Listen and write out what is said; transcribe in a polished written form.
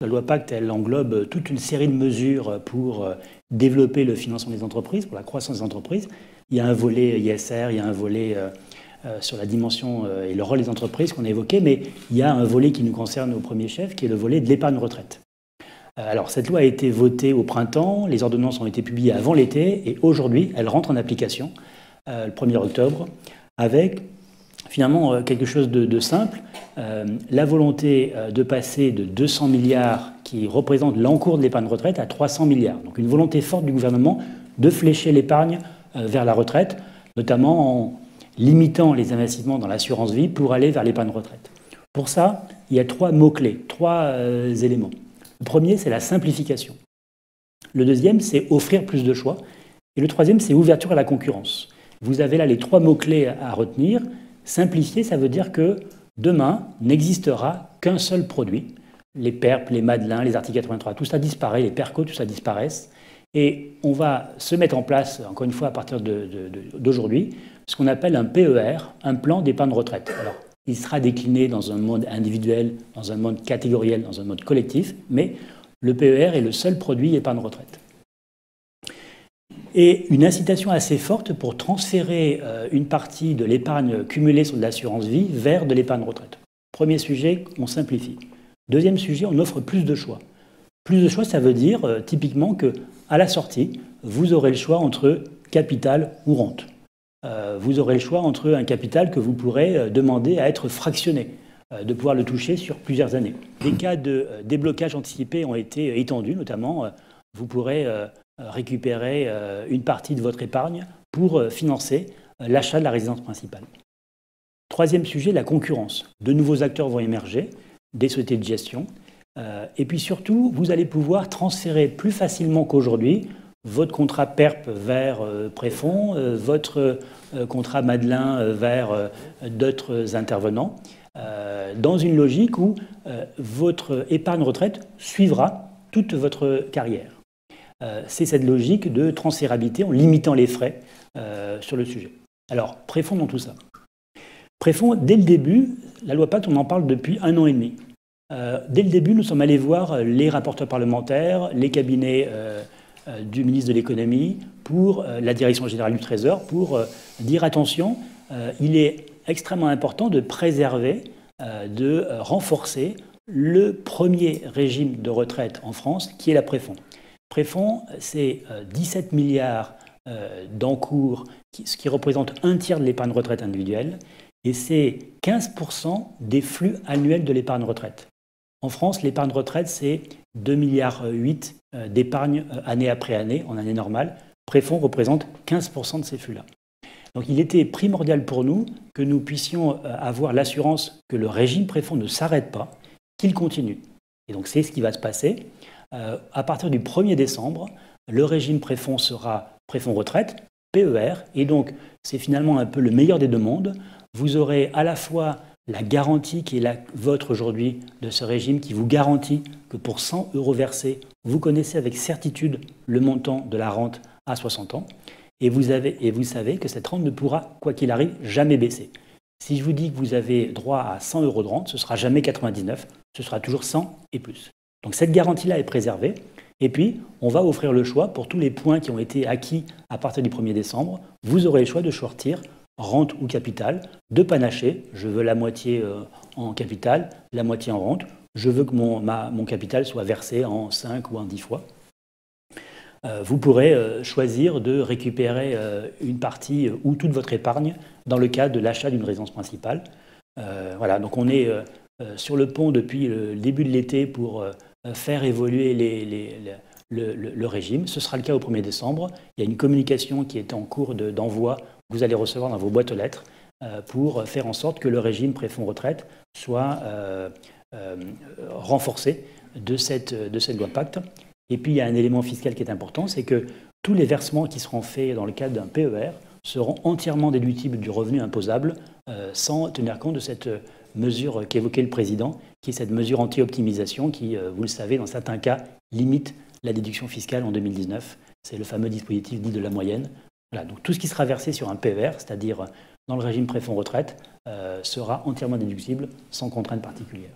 La loi Pacte, elle englobe toute une série de mesures pour développer le financement des entreprises, pour la croissance des entreprises. Il y a un volet ISR, il y a un volet sur la dimension et le rôle des entreprises qu'on a évoqué, mais il y a un volet qui nous concerne au premier chef, qui est le volet de l'épargne retraite. Alors, cette loi a été votée au printemps, les ordonnances ont été publiées avant l'été, et aujourd'hui, elle rentre en application le 1er octobre, avec finalement quelque chose de simple, la volonté de passer de 200 milliards qui représente l'encours de l'épargne retraite à 300 milliards. Donc une volonté forte du gouvernement de flécher l'épargne vers la retraite, notamment en limitant les investissements dans l'assurance vie pour aller vers l'épargne retraite. Pour ça, il y a 3 mots-clés, 3 éléments. Le premier, c'est la simplification. Le deuxième, c'est offrir plus de choix. Et le troisième, c'est ouverture à la concurrence. Vous avez là les 3 mots-clés à retenir. Simplifier, ça veut dire que demain n'existera qu'un seul produit. Les PERP, les Madelin, les articles 83, tout ça disparaît, les PERCO, tout ça disparaissent. Et on va se mettre en place, encore une fois à partir d'aujourd'hui, ce qu'on appelle un PER, un plan d'épargne retraite. Alors, il sera décliné dans un mode individuel, dans un mode catégoriel, dans un mode collectif, mais le PER est le seul produit épargne retraite. Et une incitation assez forte pour transférer une partie de l'épargne cumulée sur de l'assurance vie vers de l'épargne retraite. Premier sujet, on simplifie. Deuxième sujet, on offre plus de choix. Plus de choix, ça veut dire typiquement qu'à la sortie, vous aurez le choix entre capital ou rente. Vous aurez le choix entre un capital que vous pourrez demander à être fractionné, de pouvoir le toucher sur plusieurs années. Des cas de déblocage anticipé ont été étendus, notamment vous pourrez récupérer une partie de votre épargne pour financer l'achat de la résidence principale. Troisième sujet, la concurrence. De nouveaux acteurs vont émerger, des sociétés de gestion. Et puis surtout, vous allez pouvoir transférer plus facilement qu'aujourd'hui votre contrat PERP vers Préfonds, votre contrat Madelin vers d'autres intervenants, dans une logique où votre épargne retraite suivra toute votre carrière. C'est cette logique de transférabilité en limitant les frais sur le sujet. Alors, Préfonds dans tout ça. Préfonds, dès le début, la loi Pacte, on en parle depuis 1 an et demi. Dès le début, nous sommes allés voir les rapporteurs parlementaires, les cabinets du ministre de l'économie, pour la direction générale du Trésor, pour dire attention, il est extrêmement important de préserver, de renforcer le premier régime de retraite en France, qui est la Préfonds. Préfonds, c'est 17 milliards d'encours, ce qui représente un tiers de l'épargne retraite individuelle, et c'est 15% des flux annuels de l'épargne retraite. En France, l'épargne retraite, c'est 2,8 milliards d'épargne année après année, en année normale. Préfonds représente 15% de ces flux-là. Donc il était primordial pour nous que nous puissions avoir l'assurance que le régime Préfonds ne s'arrête pas, qu'il continue. Et donc c'est ce qui va se passer. À partir du 1er décembre, le régime Préfonds sera Préfonds retraite, PER, et donc c'est finalement un peu le meilleur des deux mondes. Vous aurez à la fois la garantie qui est la vôtre aujourd'hui de ce régime qui vous garantit que pour 100 € versés, vous connaissez avec certitude le montant de la rente à 60 ans. Et vous savez que cette rente ne pourra, quoi qu'il arrive, jamais baisser. Si je vous dis que vous avez droit à 100 € de rente, ce ne sera jamais 99, ce sera toujours 100 et plus. Donc cette garantie-là est préservée. Et puis, on va offrir le choix pour tous les points qui ont été acquis à partir du 1er décembre. Vous aurez le choix de choisir rente ou capital, de panacher. Je veux la moitié en capital, la moitié en rente. Je veux que mon capital soit versé en 5 ou en 10 fois. Vous pourrez choisir de récupérer une partie ou toute votre épargne dans le cadre de l'achat d'une résidence principale. Voilà, donc on est sur le pont depuis le début de l'été pour faire évoluer le régime. Ce sera le cas au 1er décembre. Il y a une communication qui est en cours d'envoi que vous allez recevoir dans vos boîtes aux lettres pour faire en sorte que le régime Préfonds retraite soit renforcé de cette loi Pacte. Et puis il y a un élément fiscal qui est important, c'est que tous les versements qui seront faits dans le cadre d'un PER seront entièrement déductibles du revenu imposable sans tenir compte de cette mesure qu'évoquait le président, qui est cette mesure anti-optimisation qui, vous le savez, dans certains cas, limite la déduction fiscale en 2019. C'est le fameux dispositif dit de la moyenne. Voilà, donc tout ce qui sera versé sur un PER, c'est-à-dire dans le régime Préfonds retraite, sera entièrement déductible sans contrainte particulière.